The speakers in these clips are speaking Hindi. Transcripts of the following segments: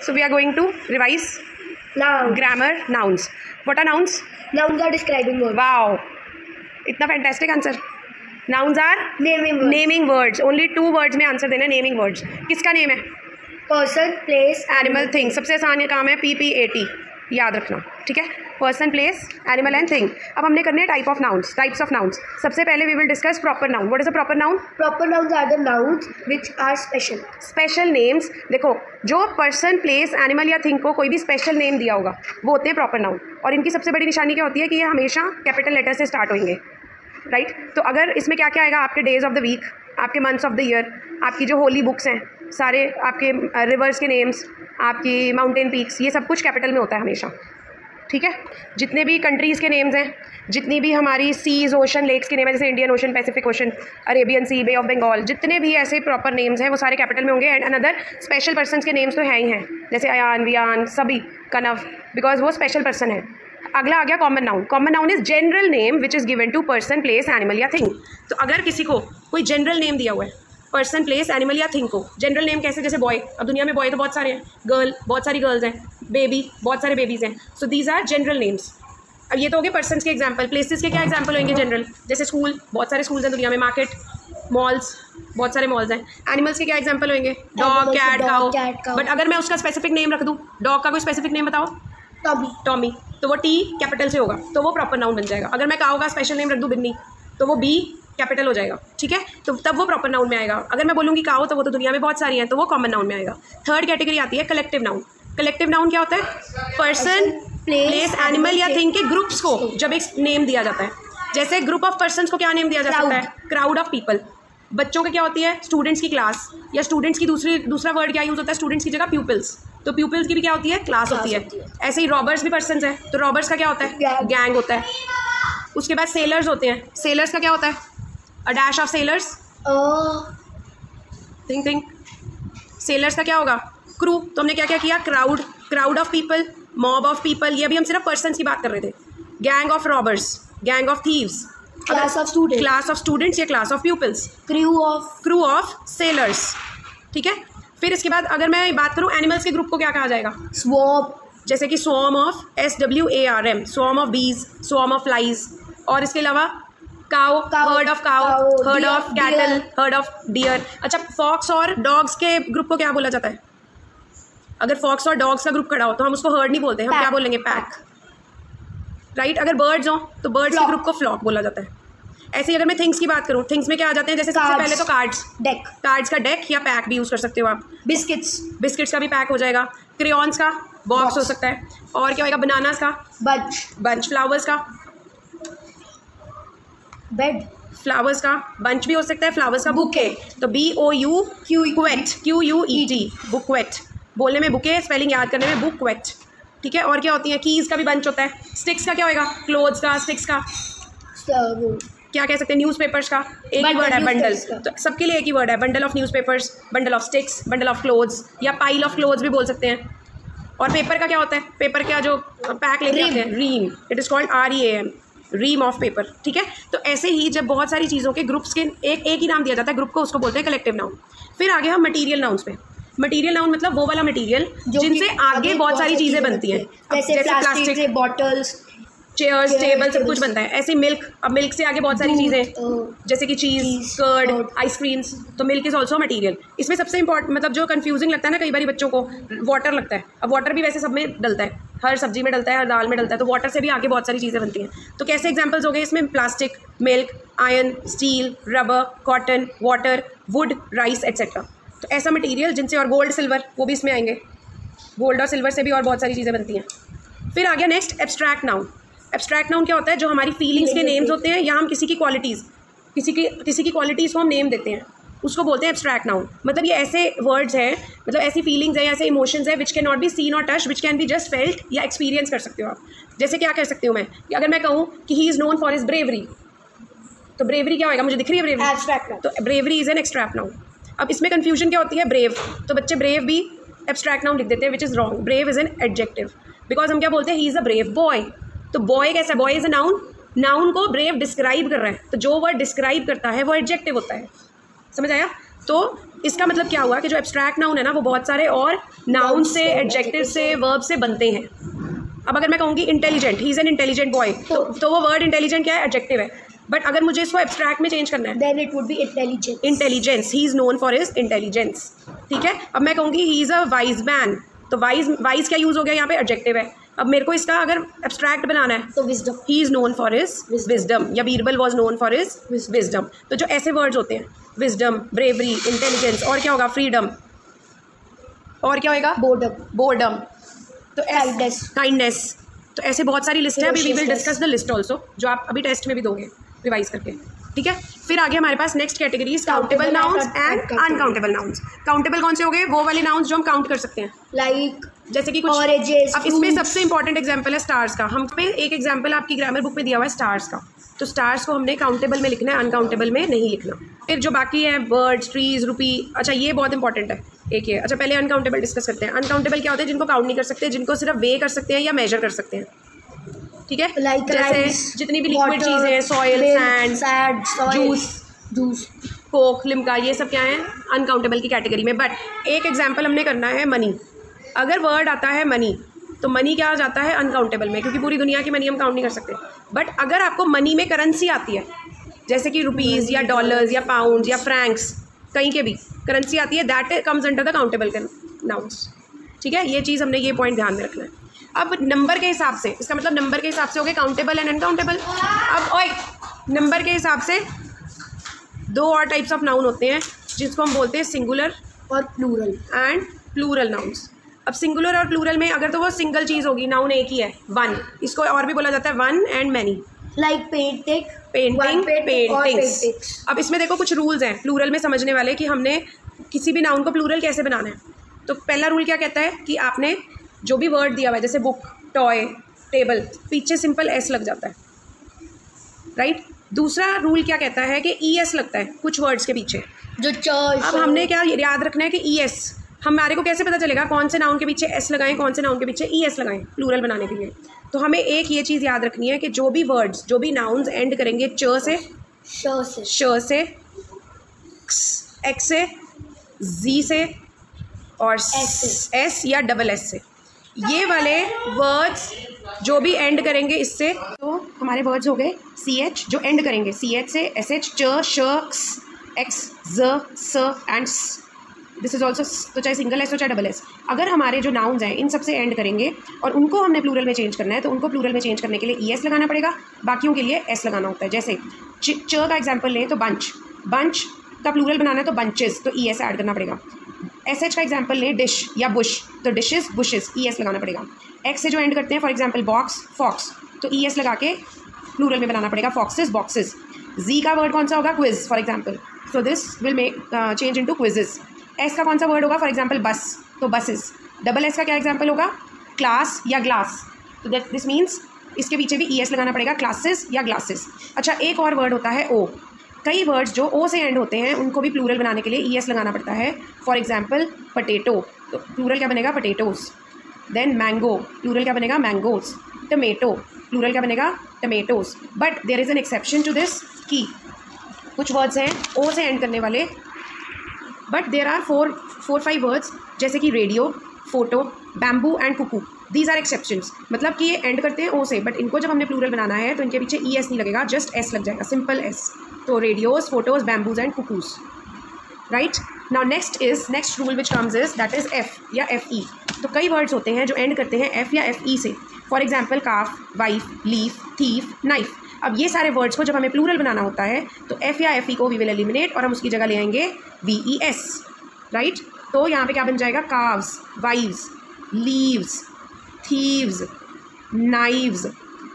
So we are going to revise grammar, nouns. What are nouns? Nouns are describing words. Wow, इतना fantastic answer. Nouns are naming words. Only 2 words में आंसर देना है, naming words. किसका नेम है? Person, place, animal, thing. सबसे आसान काम है PPAT, याद रखना, ठीक है. Person, place, animal and thing. अब हमने करने हैं टाइप्स ऑफ नाउन्स. सबसे पहले we will discuss proper noun. What is a proper noun? Proper nouns are the nouns which are special. Special names. देखो, जो पर्सन, प्लेस, एनिमल या थिंग को कोई भी स्पेशल नेम दिया होगा वो होते हैं प्रॉपर नाउन. और इनकी सबसे बड़ी निशानी क्या होती है कि ये हमेशा कैपिटल लेटर से स्टार्ट होंगे, राइट. तो अगर इसमें क्या क्या आएगा? आपके डेज ऑफ द वीक, आपके मंथ्स ऑफ द ईयर, आपकी जो होली बुक्स हैं, सारे आपके रिवर्स के नेम्स, आपकी माउंटेन पीक्स, ये सब कुछ कैपिटल में होता है हमेशा, ठीक है. जितने भी कंट्रीज़ के नेम्स हैं, जितनी भी हमारी सीज, ओशन, लेक्स के नेम हैं, जैसे Indian Ocean, Pacific Ocean, Arabian Sea, Bay of Bengal, जितने भी ऐसे प्रॉपर नेम्स हैं वो सारे कैपिटल में होंगे. एंड अनदर स्पेशल पर्सन्स के नेम्स तो हैं ही हैं, जैसे अयान, वियान, सभी, कनव, बिकॉज वो स्पेशल पर्सन है. अगला आ गया common noun. Common noun is general name which is given to person, place, animal या थिंग. तो अगर किसी को कोई जनरल नेम दिया हुआ है, पर्सन, प्लेस, एनिमल या थिंग को, जनरल नेम कैसे? जैसे बॉय, अब दुनिया में बॉय तो बहुत सारे हैं, गर्ल बहुत सारी गर्ल्स हैं, बेबी बहुत सारे बेबीज़ हैं. So these are general names. अब ये तो हो गए पर्सन्स के एग्जाम्पल. प्लेसेस के क्या एग्जाम्पल होंगे जनरल? जैसे स्कूल, बहुत सारे स्कूल्स हैं दुनिया में, मार्केट, मॉल्स, बहुत सारे मॉल्स हैं. एनिमल्स के क्या एग्जाम्पल होंगे? Dog, cat, cow. बट अगर मैं उसका स्पेसिफिक नेम रख दूँ, डॉग का कोई स्पेसिफिक नेम बताओ? टॉमी. तो वो टी कैपिटल से होगा, तो वो प्रॉपर नाउन बन जाएगा. अगर मैं काऊ का स्पेशल नेम रख दूँ, बिन्नी, तो वो बी कैपिटल हो जाएगा, ठीक है. तो तब वो प्रॉपर नाउन में आएगा. अगर मैं बोलूँगी काऊ, तो वो तो दुनिया में बहुत सारी हैं, तो वो कॉमन नाउन में आएगा. थर्ड कैटेगरी आती है कलेक्टिव नाउन. कलेक्टिव नाउन क्या होता है? पर्सन, प्लेस, एनिमल या थिंग के ग्रुप्स को जब एक नेम दिया जाता है. जैसे ग्रुप ऑफ पर्सन्स को क्या नेम दिया जा सकता है? Crowd of people. बच्चों के क्या होती है? स्टूडेंट्स की क्लास. या स्टूडेंट्स की दूसरा वर्ड क्या यूज़ होता है स्टूडेंट्स की जगह? प्यूपिल्स. तो प्यूपिल्स की भी क्या होती है? क्लास होती है. ऐसे ही रॉबर्स भी पर्सन्स हैं, तो रॉबर्स का क्या होता है? गैंग होता है. उसके बाद सेलर्स होते हैं. सेलर्स का क्या होता है? अ dash of sellers. Think. Sellers का क्या होगा? क्रू. तो हमने क्या क्या किया? Crowd of people, mob of people. ये अभी हम सिर्फ पर्सन्स की बात कर रहे थे. Gang of robbers, gang of thieves, class of students या class of pupils, crew of sailors, ठीक है. फिर इसके बाद अगर मैं बात करूँ एनिमल्स के ग्रुप को क्या कहा जाएगा? स्वॉर्म. जैसे कि swarm of SWARM, swarm of बीज, स्वॉर्म ऑफ फ्लाइज. और इसके अलावा cow, heard of cow, heard of cattle, heard of dear. अच्छा, फॉक्स और डॉग्स के ग्रुप को क्या बोला जाता है? अगर फॉक्स और डॉग्स का ग्रुप खड़ा हो तो हम उसको हर्ड नहीं बोलते, हम क्या बोलेंगे? Pack, right. अगर बर्ड्स हो तो बर्ड्स के ग्रुप को फ्लॉक बोला जाता है. ऐसे ही अगर मैं थिंग्स की बात करूँ, थिंग्स में क्या आ जाते हैं? जैसे सबसे पहले तो कार्ड्स, कार्ड्स का डेक या पैक भी यूज़ कर सकते हो आप. बिस्किट्स का भी पैक हो जाएगा. क्रेयॉन्स का बॉक्स हो सकता है. और क्या होगा? बनानास का बंच. फ्लावर्स का बेड. फ्लावर्स का बंच भी हो सकता है. फ्लावर्स का बुके. तो BOUQUET, बुकवेट. बोलने में बुके, स्पेलिंग याद करने में बुकवेट, ठीक है. और क्या होती है? कीज़ का भी बंच होता है. स्टिक्स का क्या होगा? क्लोथ्स का. स्टिक्स का क्या कह सकते हैं? न्यूज़पेपर्स का एक ही वर्ड है, बंडल. तो सबके लिए एक ही वर्ड है, bundle of newspapers, bundle of sticks, bundle of clothes, या पाइल ऑफ क्लोथ्स भी बोल सकते हैं. और पेपर का क्या होता है? पेपर का जो पैक लेके आते हैं, ream. It is called REAM, ream of paper, ठीक है. तो ऐसे ही जब बहुत सारी चीज़ों के ग्रुप्स के एक ही नाम दिया जाता है ग्रुप को, उसको बोलते हैं कलेक्टिव नाउन. फिर आगे हम मटीरियल नाउन्स पे. मटीरियल नाउन मतलब वो वाला मटीरियल जिनसे आगे बहुत सारी चीज़ें बनती हैं, जैसे प्लास्टिक, बॉटल्स, चेयर्स, टेबल, सब कुछ बनता है. ऐसे मिल्क. अब मिल्क से आगे बहुत सारी चीज़ें, जैसे कि चीज़, कर्ड, आइसक्रीम्स. तो मिल्क इज़ ऑल्सो मटीरियल. इसमें सबसे इंपॉर्टेंट मतलब जो कन्फ्यूजिंग लगता है ना कई बार बच्चों को, वाटर लगता है. अब वाटर भी वैसे सब में डलता है, हर सब्जी में डलता है, हर दाल में डलता है. तो वाटर से भी आगे बहुत सारी चीज़ें बनती हैं. तो कैसे एग्जाम्पल्स हो गए इसमें? Plastic, milk, iron, steel, rubber, cotton, water, would, rice etcetera. तो ऐसा मटीरियल जिनसे, और गोल्ड, सिल्वर, वो भी इसमें आएंगे. गोल्ड और सिल्वर से भी और बहुत सारी चीज़ें बनती हैं. फिर आ गया next abstract noun. Abstract noun क्या होता है? जो हमारी फीलिंग्स के नेम्स होते हैं, या हम किसी की क्वालिटीज़ को हम नेम देते हैं, उसको बोलते हैं एब्स्ट्रैक्ट नाउन. मतलब ये ऐसे वर्ड्स हैं, मतलब ऐसी फीलिंग्स हैं, ऐसे इमोशंस हैं which can not be seen और touch, which can be just felt या एक्सपीरियंस कर सकते हो आप. जैसे क्या कर सकती हूँ मैं? अगर मैं कहूँ कि ही is known for his bravery, तो ब्रेवरी क्या होगा? मुझे दिख रही है ब्रेवरी, एब्स्ट्रैक्ट नाउन. तो bravery is an abstract noun. अब इसमें कन्फ्यूजन क्या होती है? ब्रेव. तो बच्चे ब्रेव भी एब्स्ट्रैक्ट नाउन लिख देते हैं, which is wrong. Brave is an adjective, because हम क्या बोलते हैं? ही इज़ अ ब्रेव बॉय. तो बॉय कैसा? Boy is a noun. Noun को ब्रेव डिस्क्राइब कर रहा है, तो जो वर्ड डिस्क्राइब करता है वो एडजेक्टिव होता है. समझ आया? तो इसका मतलब क्या हुआ कि जो एब्स्ट्रैक्ट नाउन है ना वो बहुत सारे और नाउन से, एडजेक्टिव से, वर्ब से बनते हैं। अब अगर मैं कहूँगी intelligent, he is an intelligent boy, तो वो वर्ड इंटेलिजेंट क्या है? एडजेक्टिव है। बट अगर मुझे इसको एब्स्ट्रैक्ट में चेंज करना है, then it would be intelligence. Intelligence, he is known for his intelligence. ठीक है, अब मैं कहूँगी he is a wise man, तो वाइज क्या यूज़ हो गया यहाँ पे? एडजेक्टिव है। अब मेरे को इसका अगर एब्स्ट्रैक्ट बनाना है तो wisdom, he is known for his wisdom, या Birbal was known for his wisdom. तो जो ऐसे वर्ड्स होते हैं, विजडम, ब्रेवरी, इंटेलिजेंस, और क्या होगा? फ्रीडम, और क्या होगा? बोर्डम, तो काइंडनेस। तो ऐसे बहुत सारी लिस्ट है। अभी we will discuss the list also, जो आप अभी टेस्ट में भी दोगे रिवाइज करके। ठीक है, फिर आगे हमारे पास next categories countable nouns and uncountable nouns. Countable कौन से हो गए? वो वाले नाउन्स जो हम काउंट कर सकते हैं, लाइक जैसे कि कुछ। अब इसमें सबसे इंपॉर्टेंट एग्जांपल है स्टार्स का। हम पे एक एग्जांपल आपकी ग्रामर बुक में दिया हुआ है स्टार्स का, तो स्टार्स को हमने काउंटेबल में लिखना है, अनकाउंटेबल में नहीं लिखना। फिर जो बाकी है बर्ड्स, ट्रीज, रुपी, अच्छा ये बहुत इंपॉर्टेंट है एक ये। अच्छा पहले अनकाउंटेबल डिस्कस करते हैं। अनकाउंटेबल क्या होते हैं? जिनको काउंट नहीं कर सकते, जिनको सिर्फ वे कर सकते हैं या मेजर कर सकते हैं। ठीक है, जैसे जितनी भी लिक्विड चीज़ें हैं, soil, sand, juice, Coke, Limca, ये सब क्या है? अनकाउंटेबल की कैटेगरी में। बट एक एग्जांपल हमने करना है मनी। अगर वर्ड आता है मनी, तो मनी क्या आ जाता है? अनकाउंटेबल में, क्योंकि पूरी दुनिया की मनी हम काउंट नहीं कर सकते। बट अगर आपको मनी में करेंसी आती है, जैसे कि रुपीज़ या डॉलर्स या पाउंड या फ्रैंक्स, कहीं के भी करेंसी आती है, that comes under the countable nouns. ठीक है, ये चीज़ हमने ये पॉइंट ध्यान में रखना है। अब नंबर के हिसाब से, इसका मतलब नंबर के हिसाब से हो गए काउंटेबल एंड अनकाउंटेबल। अब और नंबर के हिसाब से दो और टाइप्स ऑफ नाउन होते हैं, जिसको हम बोलते हैं सिंगुलर और प्लूरल एंड प्लूरल नाउन्स। अब सिंगुलर और प्लूरल में अगर तो वो सिंगल चीज़ होगी, नाउन एक ही है, वन, इसको और भी बोला जाता है one and many, like painting. Paintings. अब इसमें देखो कुछ रूल्स हैं प्लूरल में समझने वाले, कि हमने किसी भी नाउन को प्लूरल कैसे बनाना है। तो पहला रूल क्या कहता है कि आपने जो भी वर्ड दिया हुआ है, जैसे बुक, टॉय, टेबल, पीछे सिंपल एस लग जाता है, राइट। दूसरा रूल क्या कहता है कि ई एस लगता है कुछ वर्ड्स के पीछे, जो चर्च। अब हमने क्या याद रखना है कि ई एस, हमारे को कैसे पता चलेगा कौन से नाउन के पीछे एस लगाएं, कौन से नाउन के पीछे ई एस लगाएं प्लूरल बनाने के लिए। तो हमें एक ये चीज़ याद रखनी है कि जो भी वर्ड्स, जो भी नाउन्स एंड करेंगे च से, श से, एक्स से, जी से और एस या डबल एस से, ये वाले वर्ड्स जो भी एंड करेंगे इससे, तो हमारे वर्ड्स हो गए सी एच, जो एंड करेंगे सी एच से, एस एच, च, श, एक्स, ज, स एंड दिस इज ऑल्सो, तो चाहे सिंगल एस हो चाहे डबल एस। अगर हमारे जो नाउन्स हैं इन सबसे एंड करेंगे और उनको हमने प्लूरल में चेंज करना है, तो उनको प्लूरल में चेंज करने के लिए ई एस लगाना पड़ेगा, बाकियों के लिए एस लगाना होता है। जैसे च का एग्जाम्पल लें तो बंच, बंच का प्लूरल बनाना है तो बंचेस, तो ई एस ऐड करना पड़ेगा। एस एच का एग्जाम्पल लें डिश या बुश, तो डिशेस, बुशेस, ई एस लगाना पड़ेगा। एक्स से जो एंड करते हैं, फॉर एग्जाम्पल बॉक्स, फॉक्स, तो ई एस लगा के प्लूरल में बनाना पड़ेगा, फॉक्सेस, बॉक्सेस। जी का वर्ड कौन सा होगा? Quiz, for example, so this will make change into quizzes. S का कौन सा वर्ड होगा? फॉर एग्जाम्पल बस, तो बसेस। डबल एस का क्या एग्जाम्पल होगा? क्लास या ग्लास, तो दैट दिस मीन्स इसके पीछे भी ई एस लगाना पड़ेगा, क्लासेस या ग्लासेस। अच्छा एक और वर्ड होता है ओ। कई वर्ड्स जो ओ से एंड होते हैं उनको भी प्लूरल बनाने के लिए ई एस लगाना पड़ता है। फॉर एग्जाम्पल पटेटो, तो प्लूरल क्या बनेगा? पटेटोस। देन मैंगो, प्लूरल क्या बनेगा? मैंगोस। टमेटो, प्लूरल क्या बनेगा? Tomatoes. But there is an exception to this, कि कुछ वर्ड्स हैं ओ से एंड करने वाले, but there are four five words, जैसे कि radio, photo, bamboo and cuckoo, these are exceptions. मतलब कि ये एंड करते हैं ओ से, बट इनको जब हमने प्लूरल बनाना है तो इनके पीछे ई एस नहीं लगेगा, जस्ट एस लग जाएगा, सिंपल एस। तो radios, photos, bamboos and cuckoos, right. Now next rule which comes is that is F या एफ ई। तो कई वर्ड्स होते हैं जो एंड करते हैं एफ या एफ ई से, for example calf, wife, leaf, thief, knife. अब ये सारे वर्ड्स को जब हमें प्लूरल बनाना होता है तो एफ या एफ ई को वी विल एलिमिनेट और हम उसकी जगह ले आएंगे वी ई एस, राइट। तो यहाँ पे क्या बन जाएगा? Calves, wives, leaves, thieves, knives.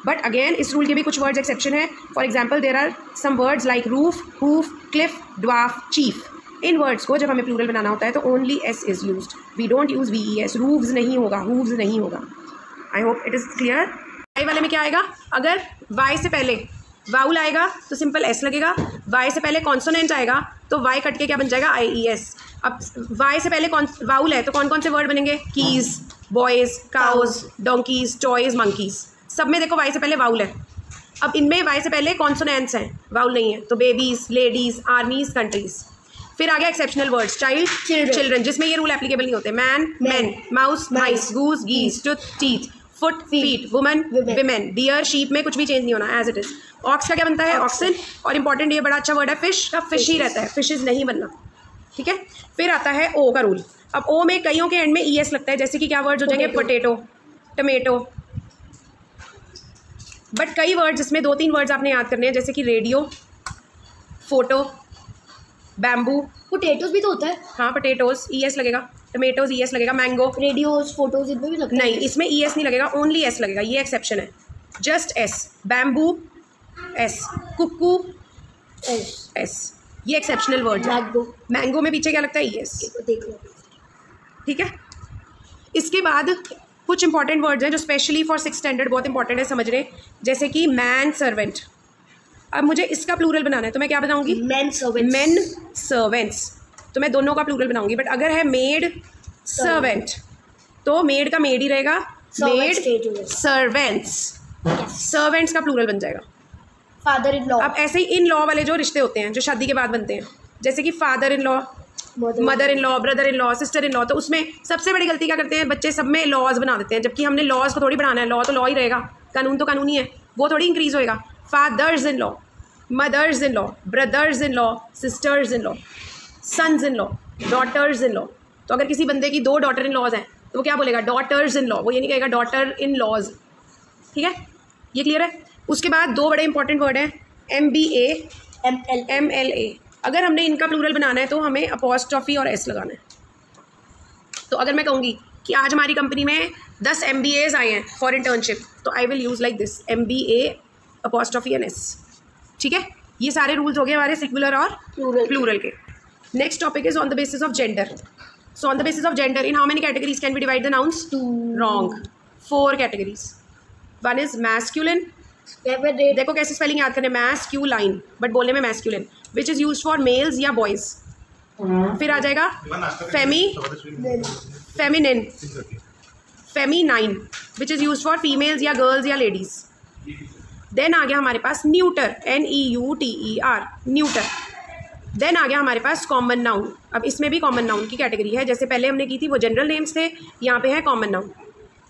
But again इस रूल के भी कुछ वर्ड्स एक्सेप्शन है। For example there are some words like roof, hoof, cliff, dwarf, chief. इन वर्ड्स को जब हमें प्लूरल बनाना होता है तो only S is used, we don't use V E S. Rooves नहीं होगा, हूव्स नहीं होगा। I hope it is clear. Y वाले में क्या आएगा? अगर वाई से पहले वाउल आएगा तो सिंपल एस लगेगा, वाई से पहले कॉन्सोनेंट आएगा तो वाई कट के क्या बन जाएगा? आई ई एस। अब वाई से पहले वाउल है तो कौन कौन से वर्ड बनेंगे? Keys, boys, cows, donkeys, toys, monkeys, सब में देखो वाई से पहले वाउल है। अब इनमें वाई से पहले कॉन्सोनेंट्स हैं, वाउल नहीं है, तो बेबीज़, लेडीज़, आर्मीज़, कंट्रीज़। फिर आ गया एक्सेप्शनल वर्ड्स, चाइल्ड चिल्ड्रन, जिसमें ये रूल एप्लीकेबल नहीं होते। Man men, mouse mice, goose geese, tooth teeth, foot feet, woman women, deer sheep में कुछ भी चेंज नहीं होना, एज इट इज। ऑक्स का क्या बनता है? ऑक्सन। और इंपॉर्टेंट, ये बड़ा अच्छा वर्ड है, फिश का फिश ही रहता है, फिशेज नहीं बनना, ठीक है। फिर आता है ओ का रूल। अब ओ में कईयों के एंड में ई एस लगता है, जैसे कि क्या वर्ड्स हो जाएंगे? Potato, tomato. बट कई वर्ड जिसमें 2-3 वर्ड्स आपने याद करने हैं, जैसे कि रेडियो, फोटो, बैम्बू। पोटैटोज भी तो होता है। हाँ, पोटैटोज ई एस लगेगा, टमेटोज ई एस लगेगा, मैंगो। रेडियोज, फोटोज इनमें भी लगता है? नहीं, इसमें ई एस नहीं लगेगा, ओनली एस लगेगा, ये एक्सेप्शन है, जस्ट एस। बैम्बू एस, कुक्कू एस, ये एक्सेप्शनल वर्ड है। मैंगो में पीछे क्या लगता है? ई एस, देख लो, ठीक है। इसके बाद कुछ इंपॉर्टेंट वर्ड्स हैं जो स्पेशली फॉर 6th स्टैंडर्ड बहुत इंपॉर्टेंट है समझने, जैसे कि मैन सर्वेंट। अब मुझे इसका प्लूरल बनाना है, तो मैं क्या बनाऊंगी? Main servants. मेन सर्वेंट्स, तो मैं दोनों का प्लूरल बनाऊंगी। बट अगर है मेड सर्वेंट, तो मेड का मेड ही रहेगा, मेड सर्वेंट्स, सर्वेंट्स का प्लूरल बन जाएगा। Father in law. अब ऐसे ही इन लॉ वाले जो रिश्ते होते हैं जो शादी के बाद बनते हैं, जैसे कि father in law, mother in law, brother in law, sister in law, तो उसमें सबसे बड़ी गलती क्या करते हैं बच्चे? सब में लॉज बना देते हैं, जबकि हमने लॉज को थोड़ी बढ़ाना है। लॉ तो लॉ ही रहेगा, कानून तो कानूनी है, वो थोड़ी इंक्रीज होएगा। Fathers in law, mothers in law, brothers in law, sisters in law, sons in law, daughters in law. तो अगर किसी बंदे की 2 डॉटर इन लॉज हैं तो वो क्या बोलेगा? डॉटर्स इन लॉ, वो ये नहीं कहेगा डॉटर इन लॉज, ठीक है। ये क्लियर है? उसके बाद 2 बड़े इंपॉर्टेंट वर्ड हैं, MBA, MLA। अगर हमने इनका प्लूरल बनाना है तो हमें अपॉस्ट्रॉफी और एस लगाना है। तो अगर मैं कहूँगी कि आज हमारी कंपनी में 10 MBAs आए हैं फॉर इंटर्नशिप, तो I will use like this, MBA apostrophe N S, ठीक है। ये सारे रूल्स हो गए हमारे सिंगुलर और प्लूरल के। Next topic is on the basis of gender. So on the basis of gender, in how many categories can we divide the nouns? 2 wrong, 4 categories. One is masculine, देखो कैसे स्पेलिंग याद करने, मैस्क्यूलाइन, बट बोलने में masculine, which is use for males या बॉयज़। फिर आ जाएगा feminine, feminine, which is use for females या गर्ल्स या लेडीज़। देन आ गया हमारे पास न्यूटर, NEUTER, न्यूटर। देन आ गया हमारे पास कॉमन नाउन। अब इसमें भी कॉमन नाउन की कैटेगरी है, जैसे पहले हमने की थी वो जनरल नेम्स थे, यहाँ पे है कॉमन नाउन,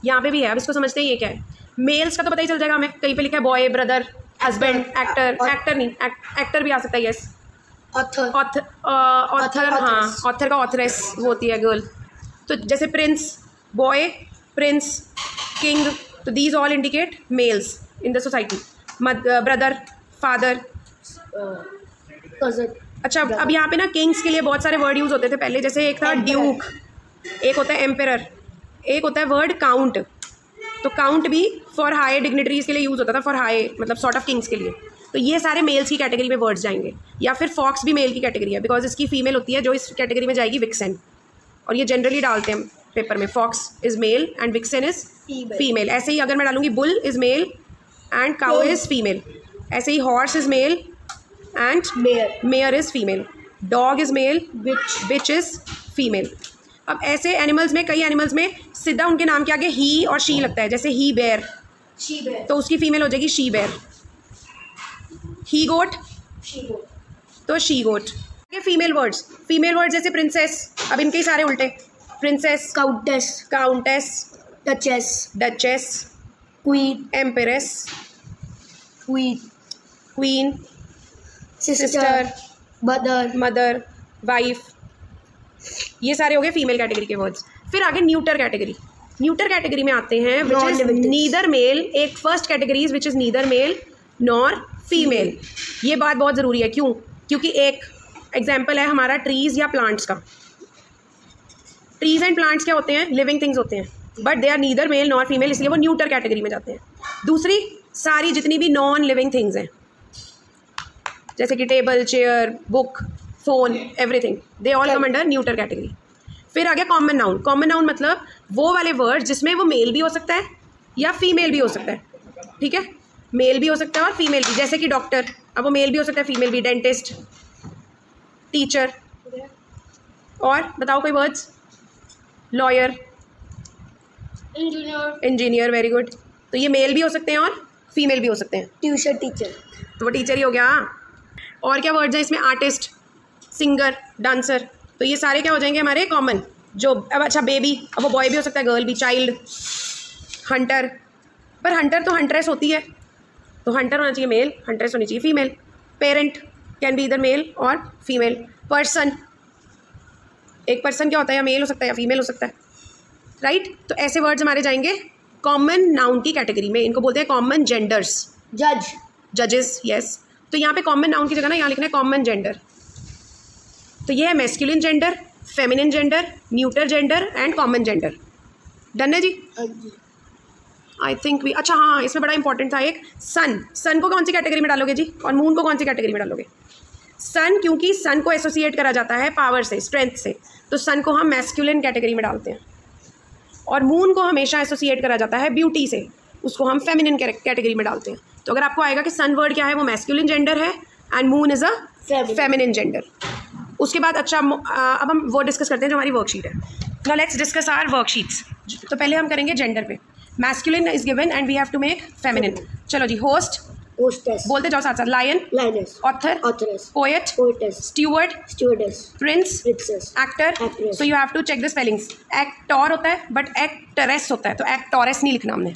यहाँ पे भी है। अब इसको समझते हैं ये क्या है। मेल्स का तो पता ही चल जाएगा हमें, कहीं पे लिखा है boy, brother, husband, actor, actor नहीं, एक्टर भी आ सकता है, यस, ऑथर, हाँ, ऑथर का ऑथरेस वो होती है गर्ल। तो जैसे प्रिंस, बॉय, प्रिंस, किंग, तो these all indicate males in the society. Brother, father, cousin. अच्छा, अब यहाँ पे ना किंग्स के लिए बहुत सारे वर्ड यूज़ होते थे पहले, जैसे एक था ड्यूक, एक होता है एम्पेरर, एक होता है वर्ड काउंट। तो काउंट भी फॉर हाई डिग्निटरीज के लिए यूज़ होता था, फॉर हाई मतलब सॉर्ट ऑफ किंग्स के लिए। तो ये सारे मेल्स की कैटेगरी में वर्ड्स जाएंगे। या फिर फॉक्स भी मेल की कैटेगरी है, बिकॉज इसकी फीमेल होती है जो इस कैटेगरी में जाएगी, विक्सन। और ये जनरली डालते हैं पेपर में, fox is male and vixen is female. ऐसे ही अगर मैं डालूंगी bull is male and cow is female, ऐसे ही horse is male and mare is female, dog is male, bitch is female. अब ऐसे एनिमल्स में, कई एनिमल्स में सीधा उनके नाम के आगे ही और शी लगता है, जैसे ही बेयर, तो उसकी फीमेल हो जाएगी शी बेयर। ही गोट, तो शी गोट। ये फीमेल वर्ड्स जैसे प्रिंसेस, अब इनके ही सारे उल्टे, princess, countess, duchess, queen, empress, queen, sister, mother, wife. ये सारे हो गए फीमेल कैटेगरी के वर्ड्स। फिर आगे न्यूटर कैटेगरी। न्यूटर कैटेगरी में आते हैं विच इज नीदर मेल, एक first category which is neither male nor female. ये बात बहुत ज़रूरी है, क्यों? क्योंकि एक एग्जाम्पल है हमारा ट्रीज़ या प्लांट्स का। ट्रीज़ एंड प्लांट्स क्या होते हैं? लिविंग थिंग्स होते हैं, but they are neither male nor female, इसलिए वो न्यूटर कैटेगरी में जाते हैं। दूसरी सारी जितनी भी नॉन लिविंग थिंग्स हैं, जैसे कि table, chair, book, phone, everything, they all come under neuter category. फिर आ गया कॉमन नाउन। कॉमन नाउन मतलब वो वाले वर्ड जिसमें वो मेल भी हो सकता है या फीमेल भी हो सकता है, ठीक है, मेल भी हो सकता है और फीमेल भी। जैसे कि डॉक्टर, अब वो मेल भी हो सकता है फीमेल भी, डेंटिस्ट, टीचर, और बताओ कोई words, lawyer, engineer, very good. तो ये मेल भी हो सकते हैं और फीमेल भी हो सकते हैं। ट्यूशन टीचर, तो वो टीचर ही हो गया। और क्या वर्ड्स हैं इसमें? आर्टिस्ट, सिंगर, डांसर, तो ये सारे क्या हो जाएंगे हमारे कॉमन। जो अब अच्छा बेबी, अब वो बॉय भी हो सकता है, गर्ल भी, चाइल्ड, हंटर, पर हंटर तो हंट्रेस होती है, तो हंटर होना चाहिए मेल, हंट्रेस होनी चाहिए फीमेल। पेरेंट कैन बी इधर मेल और फीमेल। पर्सन, एक पर्सन क्या होता है, या मेल हो सकता है या फीमेल हो सकता है, राइट। तो ऐसे वर्ड्स हमारे जाएंगे कॉमन नाउन की कैटेगरी में, इनको बोलते हैं कॉमन जेंडर्स। जज, जजेस, यस। तो यहाँ पे कॉमन नाउन की जगह ना यहाँ लिखना है कॉमन जेंडर। तो ये है masculine gender, feminine gender, neuter gender and common gender. Done है जी? आई थिंक भी, अच्छा हाँ, इसमें बड़ा इंपॉर्टेंट था एक सन। सन को कौन सी कैटेगरी में डालोगे जी, और मून को कौन सी कैटेगरी में डालोगे? सन, क्योंकि सन को एसोसिएट करा जाता है पावर से, स्ट्रेंथ से, तो सन को हम मैस्कुलिन कैटेगरी में डालते हैं। और मून को हमेशा एसोसिएट करा जाता है ब्यूटी से, उसको हम फेमिनिन कैटेगरी में डालते हैं। तो अगर आपको आएगा कि सन वर्ड क्या है, वो मैस्कुलिन जेंडर है and moon is a feminine gender. उसके बाद अच्छा अब हम वो डिस्कस करते हैं जो हमारी वर्कशीट है। Now let's discuss our worksheets. तो पहले हम करेंगे जेंडर पे। Masculine is given and we have to make feminine. चलो जी, होस्ट, होस्टेस, बोलते जाओ साथ साथ, lion, lioness, author, authoress, poet, poetess, steward, stewardess, prince, princess, actor. Actress. So you have to check the spellings. Actor होता है बट एक्टरेस होता है, तो एक्टोरेस नहीं लिखना हमने,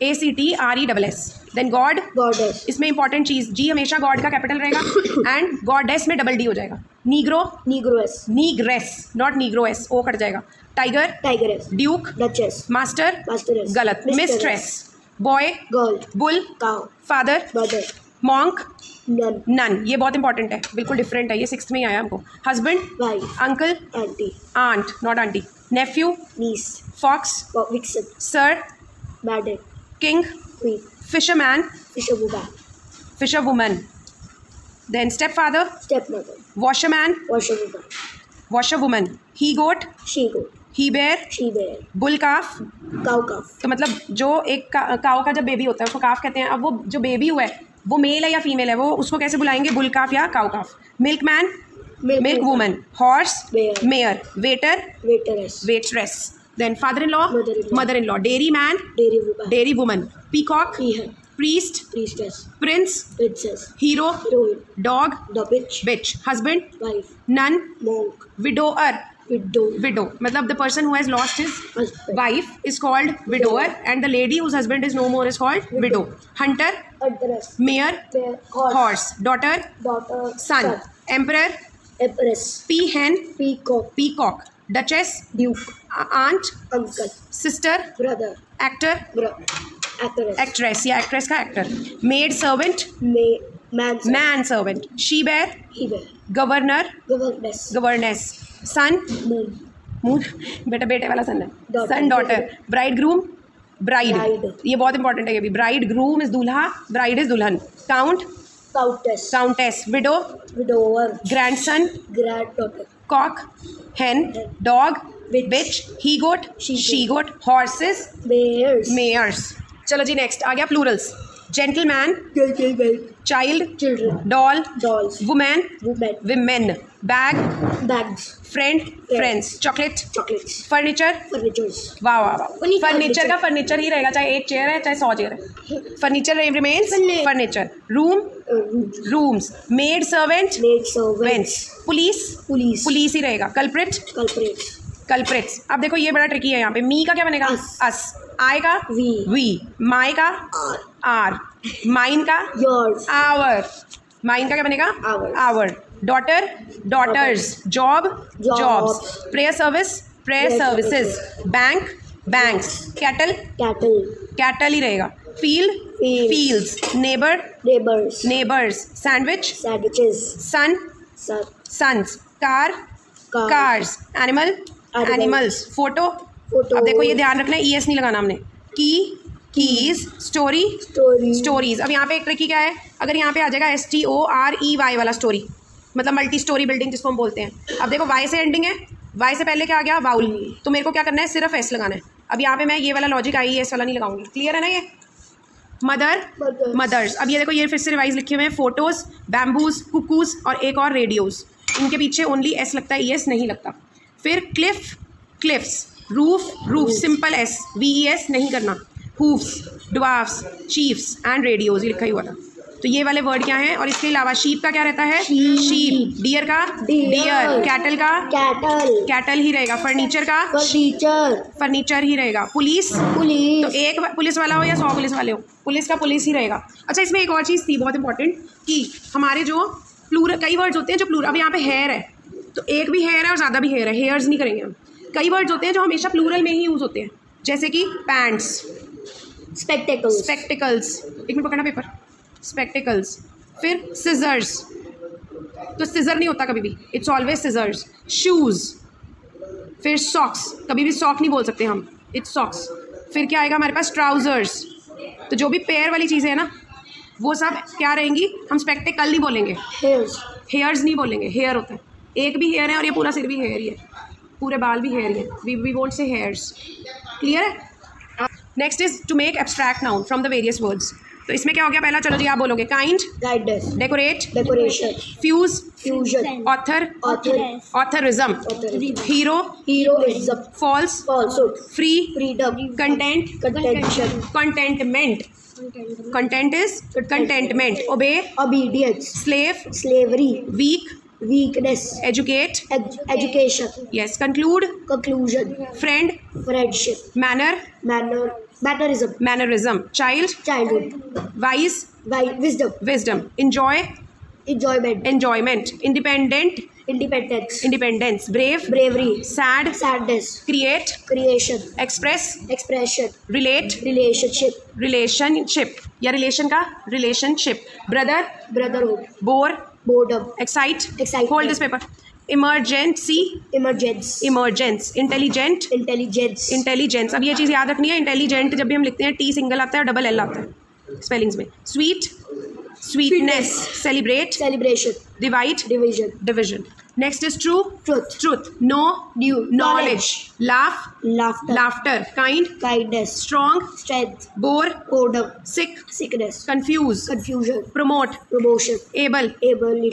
ACTRESS। देन गॉड, गॉडेस, इसमें इंपॉर्टेंट चीज, जी हमेशा गॉड का कैपिटल रहेगा एंड गॉडेस में डबल डी हो जाएगा। Negro, negroes, negress, not negroes, O cut जाएगा। Tiger, tigress, duke, duchess, master, masteress, गलत, mistress, boy, girl, bull, cow, father, mother, monk, nun, nun, ये बहुत इंपॉर्टेंट है, बिल्कुल डिफरेंट है, ये 6th में ही आया हमको। Husband, wife, uncle, aunty, aunt, not aunty. Nephew, niece, fox, vixen, sir, madam, king, queen, fisherman, fisherwoman, fisherwoman. Then stepfather, stepmother, washerman, washerwoman, washerwoman. He goat, she goat, he bear, she bear, bull calf. cow calf, तो मतलब जो एक काव का जब बेबी होता है उसको काफ कहते हैं। अब वो जो बेबी हुआ है वो मेल है या फीमेल है, वो उसको कैसे बुलाएंगे, बुल काफ या cow calf. Milk man, milk woman, horse, Mare. Mare, waiter, waiteress, waitress. Then father in law, Mother-in-law. Mother in law, dairy man, dairy woman, dairy woman, peacock, peahen, priest, priestess, prince, princess, hero, heroine, dog, the bitch, bitch, husband, wife, nun, monk, widower, widow, widow मतलब the person who has lost his husband, wife is called widower and the lady whose husband is no more is called widow. Hunter, address, mayor, bear, horse, horse, daughter, daughter, son, emperor, empress, peahen, peacock, peacock, duchess, duke, aunt, uncle, sister, brother, actor, actress, actress या actress का actor, maid servant, man, man servant, she bear, he bear, governor, governess, governess, son, moon, moon, बेटा बेटे वाला सन है, Daughter. Son daughter, bride groom, bride, Bride. ये बहुत इंपॉर्टेंट है ये भी, ब्राइड ग्रूम इज दूल्हा, ब्राइड इज दुल्हन, count, countess, countess, widow, widower, grandson, granddaughter, cock, hen, dog, Bitch. Bitch, he goat, She she goat, horses, bears, mares. चलो जी नेक्स्ट आ गया plurals. Gentleman, gentlemen, child, children, doll, dolls, women, women, women, bag, bags, friend, friends, chocolate, chocolates, furniture, furnitures, वाह वाह वाह, Furniture. फर्नीचर का फर्नीचर ही रहेगा, चाहे एक चेयर है चाहे 100 चेयर है, furniture remains Furniture. Furniture. Room, rooms, rooms, maid servant, maid servants, vents, police, police, police ही रहेगा, कल्प्रिट, culprits, कल्प्रिट्स। अब देखो ये बड़ा ट्रिकी है यहाँ पे, मी का क्या बनेगा, Us. अस, आय का we, माई का are, आर, माइन का yours, आवर, माइन का क्या बनेगा, Ours. Our, daughter, daughters, job, Jobs. Jobs, prayer service, prayer Prayer services, bank, banks, cattle, cattle, cattle ही रहेगा, field, Fields. Fields, neighbour, neighbors, neighbours, sandwich, sandwiches, son, sun, sons, car, car, cars, animal, Animal. Animals, photo. photo, अब देखो ये ध्यान रखना है, ES नहीं लगाना हमने, की, कीज, स्टोरी, story, स्टोरीज। अब यहाँ पे एक ट्रिकी क्या है, अगर यहाँ पे आ जाएगा STOREY वाला स्टोरी, मतलब मल्टी स्टोरी बिल्डिंग जिसको हम बोलते हैं। अब देखो वाई से एंडिंग है, वाई से पहले क्या आ गया, वाउल, तो मेरे को क्या करना है, सिर्फ एस लगाना है। अब यहाँ पे मैं ये वाला लॉजिक IES वाला नहीं लगाऊंगी, क्लियर है ना ये। Mother, Mothers. मदर्स। अब ये देखो ये फिर से रिवाइज लिखे हुए हैं, फोटोज, बैम्बूज, कुकूज और एक और रेडियोज, इनके पीछे ओनली एस लगता है, ES नहीं लगता। फिर Cliff, cliffs, roof, roof, simple S, VES नहीं करना, hoofs, dwarfs, chiefs and radios, ये लिखा ही हुआ था। तो ये वाले वर्ड क्या हैं? और इसके अलावा शीप का क्या रहता है? शीप। डियर का डियर। कैटल का कैटल ही रहेगा। फर्नीचर का फर्नीचर ही रहेगा। पुलिस तो एक पुलिस वाला हो या 100 पुलिस वाले हो, पुलिस का पुलिस ही रहेगा। अच्छा, इसमें एक और चीज़ थी बहुत इंपॉर्टेंट कि हमारे जो प्लूरल कई वर्ड्स होते हैं जो प्लूरल, अब यहाँ पे हेयर है तो एक भी हेयर है और ज़्यादा भी हेयर है, हेयर्स नहीं करेंगे हम। कई वर्ड्स होते हैं जो हमेशा प्लूरल में ही यूज़ होते हैं, जैसे कि पैंट्स, स्पेक्टिकल्स, एक मिनट पकड़ना पेपर, स्पेक्टिकल्स। फिर सिजर्स, तो सिजर नहीं होता कभी भी, इट्स ऑलवेज सिजर्स। शूज़, फिर सॉक्स, कभी भी सॉक नहीं बोल सकते हम, इट्स सॉक्स। फिर क्या आएगा हमारे पास? ट्राउजर्स। तो जो भी पैर वाली चीज़ें हैं ना वो सब क्या रहेंगी? हम स्पेक्टिकल नहीं बोलेंगे, हेयर्स नहीं बोलेंगे, हेयर होता है, एक भी हेयर है और ये पूरा सिर भी हेयर ही है, पूरे बाल भी हेयर ही है, we won't say hairs. Clear है? Next is to make abstract noun from the various words. तो इसमें क्या हो गया? पहला चलो जी आप बोलोगे। Kind, decorate, fuse, author, authorism, hero, false, free, content, contentment, content is contentment, obey, obedience, slave, slavery, weak, weakness, educate, education, yes, conclude, conclusion, friend, friendship, manner, mannerism, child, childhood, wise, wisdom, enjoy, enjoyment, independent, independence, brave, bravery, sad, sadness, creation, expression, relationship या relation का relationship, brotherhood, boredom, excite, hold this paper, emergence, intelligence। अब ये चीज़ याद रखनी है, intelligent जब भी हम लिखते हैं T सिंगल आता है और डबल L आता है स्पेलिंग्स में। sweet, sweetness, celebrate, celebration, divide, division। Next is truth, know, knowledge, laugh, laughter, kindness, strong, strength, bore, boredom, sick, sickness, confusion, promote, promotion, able,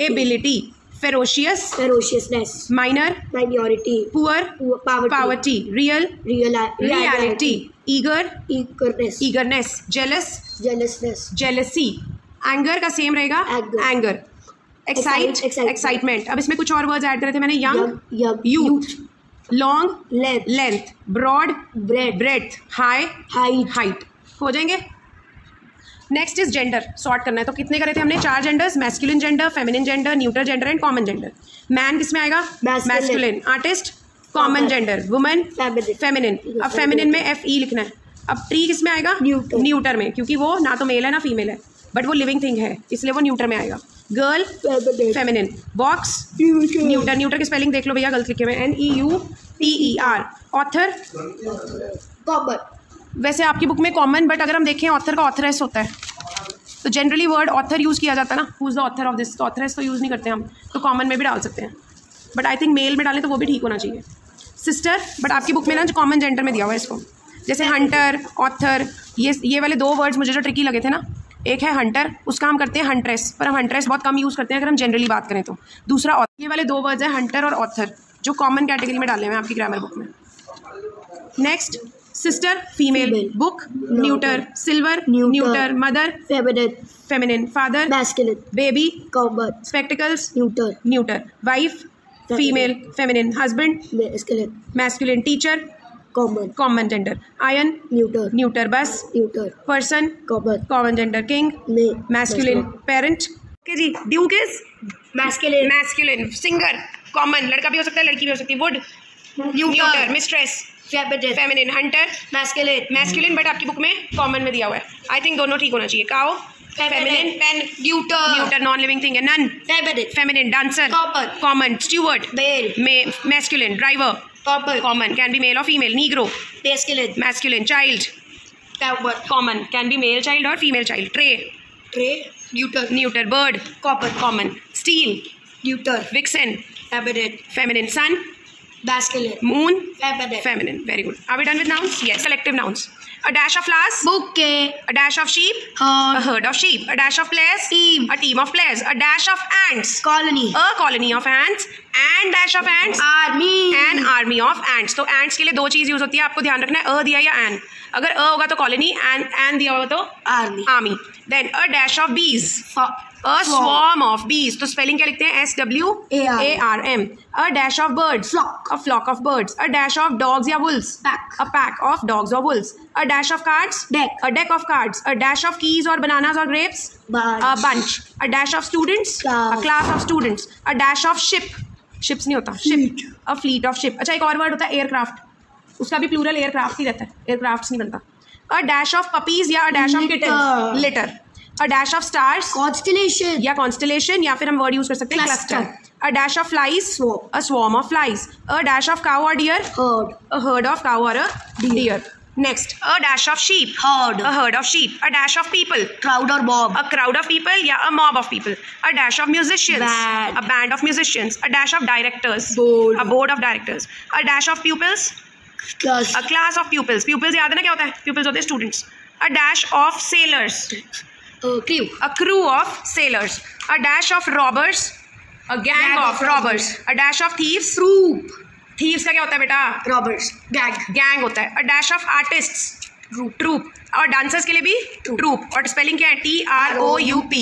ability, ferociousness, minor, minority, poor, poverty, reality, eagerness, jealousy, anger का सेम रहेगा, anger, excitement। अब इसमें कुछ और वर्ड्स ऐड करे थे मैंने, young, youth, long, length, broad, breadth, high, height। हो जाएंगे। नेक्स्ट इज जेंडर, सॉर्ट करना है। तो कितने करे थे हमने? 4 genders, masculine gender, feminine gender, neuter gender and common gender. Man किस में आएगा? Masculine. Artist common gender, women feminine. अब फेमिनिन में FE लिखना है। अब ट्री किस में आएगा? न्यूटर में, क्योंकि वो ना तो मेल है ना फीमेल है, बट वो लिविंग थिंग है इसलिए वो न्यूटर में आएगा। गर्ल फेमिनिन, बॉक्स न्यूटर की स्पेलिंग देख लो भैया, गलत लिखे हुए NEUTER। ऑथर वैसे आपकी बुक में कॉमन, बट अगर हम देखें ऑथर का ऑथरेस होता है, तो जनरली वर्ड ऑथर यूज़ किया जाता है ना, who is the author of this, तो ऑथरेस तो यूज़ नहीं करते हम, तो कॉमन में भी डाल सकते हैं, बट आई थिंक मेल में डालें तो वो भी ठीक होना चाहिए। सिस्टर, बट आपकी बुक में ना कॉमन जेंडर में दिया हुआ है इसको, जैसे हंटर, ऑथर, ये वाले 2 वर्ड्स मुझे जो ट्रिकी लगे थे ना, एक है हंटर, उसका हम करते हैं हंट्रेस, पर हम हंट्रेस बहुत कम यूज़ करते हैं अगर हम जनरली बात करें तो। दूसरा ऑथर, ये वाले 2 वर्ड्स हैं हंटर और ऑथर, जो कॉमन कैटेगरी में डाले हुए हैं आपकी ग्रामर बुक में। Next, sister female, book neuter, silver neuter, mother feminine, father masculine, baby common, spectacles neuter, wife female feminine, husband masculine, teacher common gender, iron neuter, bus person common gender, king masculine, parent. Okay जी, duke is masculine, singer common, लड़का भी हो सकता है लड़की भी हो सकती है, would neuter, mistress feminine, Hunter masculine, but आपकी बुक में कॉमन में दिया हुआ है। आई थिंक दोनों ठीक होना चाहिए। Cow feminine, pen neuter non living thing है, nun feminine, dancer common, steward masculine, driver common, can be male और female, negro masculine, child common, can be male child और female child, tray neuter, bird common, steel vixen feminine, sun Masculine. Moon, Feminine. feminine. Very good. Are we done with nouns? Yes. Selective nouns. A dash of flowers. Bouquet. A dash of sheep. Herd. A herd of sheep. A dash of players. Team. A team of players. A dash of ants. Colony. A colony of ants. And dash of ants. Army. An army of ants. तो ants के लिए दो चीज यूज होती है, आपको ध्यान रखना है, अ दिया या एन. अगर अ होगा तो कॉलोनी, एन दिया होगा तो Army. Army. Then a dash of bees. A swarm of bees. तो स्पेलिंग क्या लिखते हैं? SWARM. A dash of birds. Flock. A flock of birds. A dash of dogs या wolves. Pack. A pack of dogs or wolves. A dash of cards. Deck. A deck of cards. A dash of keys or bananas or grapes. Bunch. A bunch. A dash of students. Class. A class of students. A dash of ship. Ships नहीं होता. Fleet. Ship. A fleet of ship. अच्छा, एक और वर्ड होता है एयरक्राफ्ट. उसका भी प्लूरल एयरक्राफ्ट ही रहता है, एयरक्राफ्ट नहीं बनता. A dash of puppies या a dash of kittens. Litter. A dash of stars. Constellation. या constellation, या फिर हम वर्ड यूज कर सकते हैं Cluster. cluster. A dash of flies. Swarm. A swarm of flies. A dash of cow or deer. Herd. A herd of cow or a deer. Next, a dash of sheep. Herd. A herd of sheep. A dash of people. Crowd or mob. A crowd of people, yeah, a mob of people. A dash of musicians. Band. A band of musicians. A dash of directors. Board. A board of directors. A dash of pupils. Class. A class of pupils. Pupils याद है ना क्या होता है? Pupils होते हैं students. A dash of sailors. Crew. A crew of sailors. A dash of robbers. A gang of robbers. A dash of thieves. Troop. Thieves का क्या होता है बेटा? Robbers. Gang. Gang होता है. A dash of artists. Troop. और dancers के लिए भी troop. और spelling क्या है? TROUPE.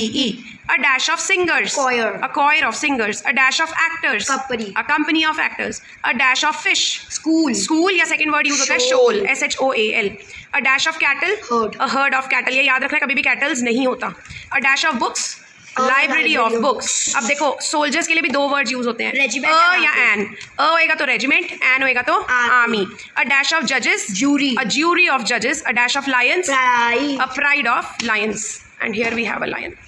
A dash of singers. Choir. A choir of singers. A dash of actors. Company. A company of actors. A dash of fish. School. School या second word यूज होता है Shoal. shoal. SHOAL. A dash of cattle. Herd. A herd of cattle. ये याद रखना, कभी भी cattles नहीं होता. A dash of books. Library of books. अब देखो, soldiers के लिए भी दो words यूज होते हैं. Regiment अ and या army. an. अ होएगा तो regiment, an होएगा तो army. A dash of judges. Jury. A jury of judges. A dash of lions. Pride. A pride of lions. And here we have a lion.